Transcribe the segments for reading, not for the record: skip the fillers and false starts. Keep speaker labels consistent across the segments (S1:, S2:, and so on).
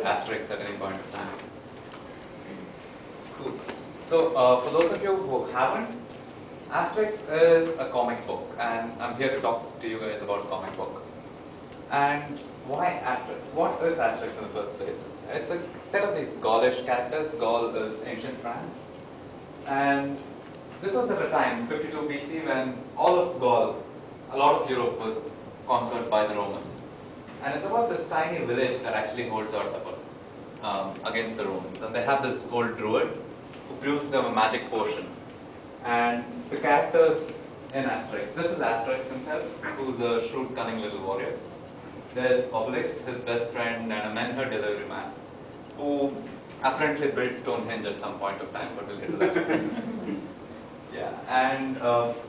S1: Asterix at any point of time. Cool. So, for those of you who haven't, Asterix is a comic book, and I'm here to talk to you guys about a comic book. And why Asterix? What is Asterix in the first place? It's a set of these Gaulish characters. Gaul is ancient France. And this was at a time, 52 BC, when all of Gaul, a lot of Europe was conquered by the Romans. And it's about this tiny village that actually holds out support against the Romans. And they have this old druid who brews them a magic potion. And the characters in Asterix, this is Asterix himself, who's a shrewd, cunning little warrior. There's Obelix, his best friend and a mentor delivery man, who apparently built Stonehenge at some point of time, but we'll get to that. Yeah, and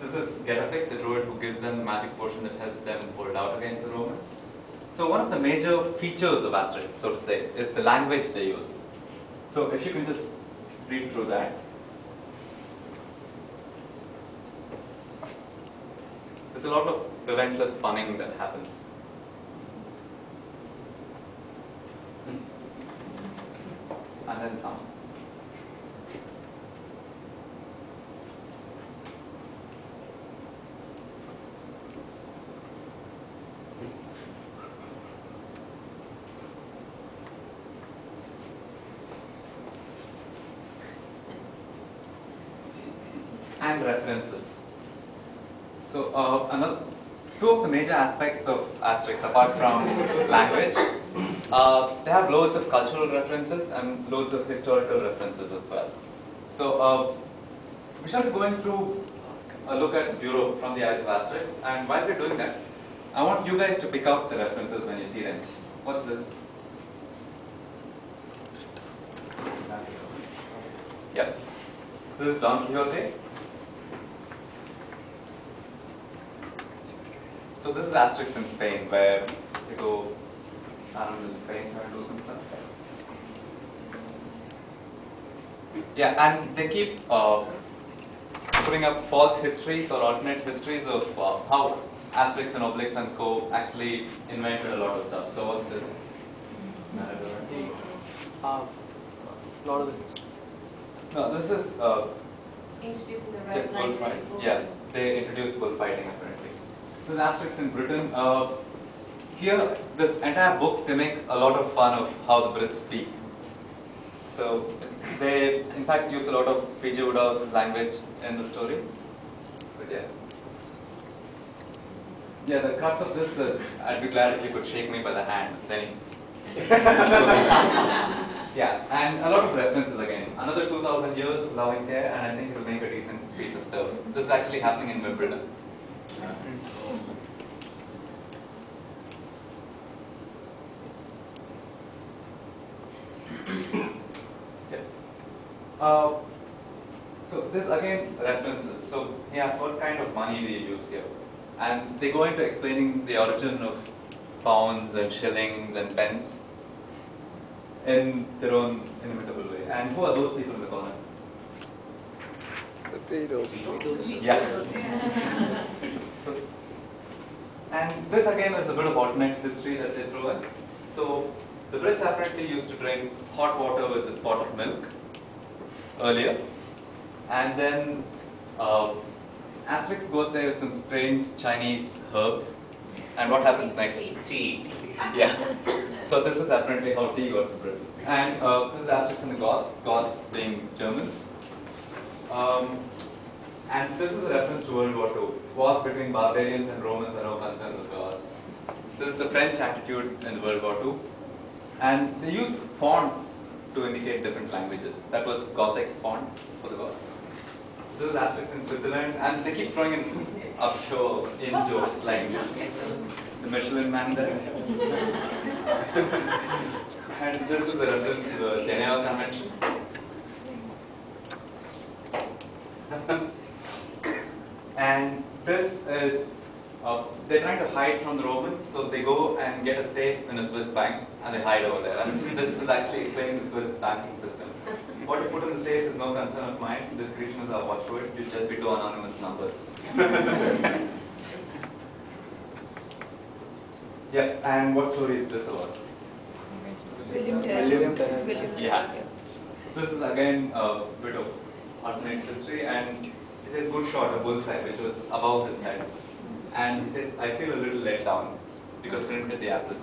S1: this is Gallic, the druid who gives them a magic potion that helps them hold out against the Romans. So one of the major features of Asterix, so to say, is the language they use. So if you can just read through that. There's a lot of relentless punning that happens. And then some. And references. So two of the major aspects of Asterix, apart from language, they have loads of cultural references and loads of historical references as well. So we shall be going through a look at Europe from the eyes of Asterix, and while we're doing that, I want you guys to pick out the references when you see them. What's this? Yep. This is Don Quixote. So this is Asterix in Spain, where they go around in Spain and do some stuff. Yeah, and they keep putting up false histories or alternate histories of how Asterix and Obelix and co. actually invented a lot of stuff. So what's this?
S2: Lot of
S1: No, this is
S3: Introducing the
S1: just
S3: right
S1: bullfighting. Yeah, they introduced bullfighting apparently. So Asterix in Britain. Here, this entire book, they make a lot of fun of how the Brits speak. So they, in fact, use a lot of P.G. Woodhouse's language in the story. But yeah. Yeah, the crux of this is, I'd be glad if you could shake me by the hand. Then yeah, and a lot of references again. Another 2,000 years of loving care, and I think it will make a decent piece of turf. This is actually happening in Wimbledon. So this again references. So he asks what kind of money do you use here? And they go into explaining the origin of pounds and shillings and pence in their own inimitable way. And who are those people in the corner?
S2: the Beatles.
S1: Yeah. And this again is a bit of alternate history that they throw in. So the Brits apparently used to drink hot water with this pot of milk earlier. And then Asterix goes there with some strange Chinese herbs. And what happens next? Tea. Yeah. So this is apparently how tea got to Britain. And this is Asterix and the Goths, Goths being Germans. And this is a reference to World War II. Wars between barbarians and Romans are no concern with Goths. This is the French attitude in World War II. And they use fonts to indicate different languages. That was Gothic font for the Goths. This is Asterix in Switzerland, and they keep throwing in upshore in jokes like the Michelin Man there. And this is a reference to the Geneva Convention. And this is, they're trying to hide from the Romans, so they go and get a safe in a Swiss bank, and they hide over there. And this is actually explaining the Swiss banking system. What you put in the safe is no concern of mine. Discretion is our watchword. You'll just be two anonymous numbers. Yeah, and what story is this about?
S3: William
S2: William
S3: Tell.
S2: Tell.
S3: William
S1: Yeah.
S3: Tell.
S1: This is again a bit of alternate history, and it's a good shot, a bullseye, which was above his head. And he says, I feel a little let down because I didn't hit the apple.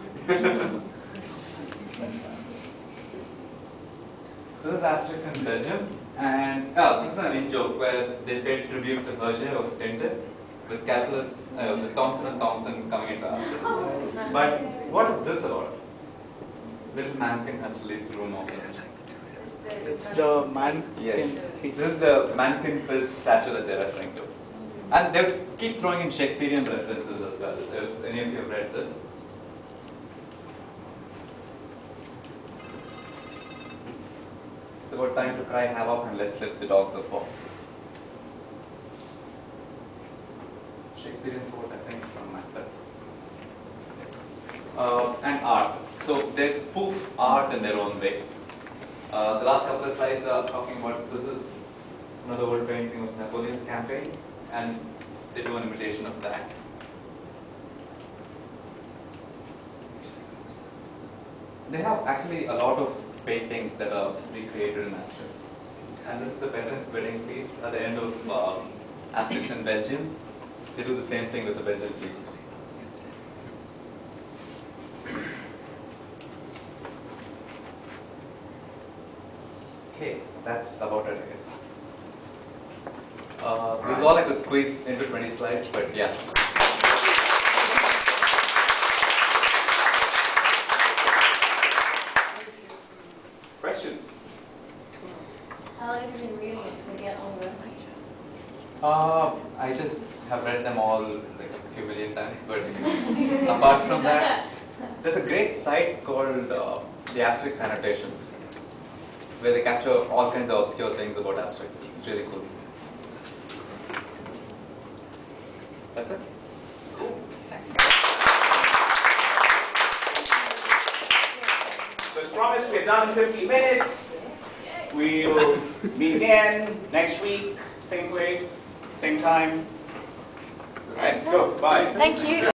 S1: This is Asterix in Belgium, and this is an in-joke where they paid tribute to Hergé of Tintin with calculus, with Thomson and Thomson coming into Asterix. But what is this about? Little mannequin has to leave the room open.
S2: It's the man.
S1: Yes, this is the mannequin quiz statue that they're referring to. And they keep throwing in Shakespearean references as well. If any of you have read this. It's about time to cry havoc and let slip the dogs of war. Shakespearean quote, I think, from Macbeth. And art. So they spoof art in their own way. The last couple of slides are talking about this is another old painting of Napoleon's campaign, and they do an imitation of that. They have actually a lot of paintings that are recreated in Asterix. And this is the peasant wedding feast at the end of Asterix in Belgium. They do the same thing with the Belgian feast. Okay, that's about it, I guess. This is all I could squeeze into 20 slides, but yeah. Questions?
S3: How long have you been reading it to get on with it?
S1: I just have read them all like a few million times, but apart from that, there's a great site called the Asterix Annotations, where they capture all kinds of obscure things about Asterix. It's really cool. That's it. Cool. Thanks.
S4: So as promised, we're done in 50 minutes. We will meet again next week, same place, same time. Let's go. Bye.
S3: Thank you.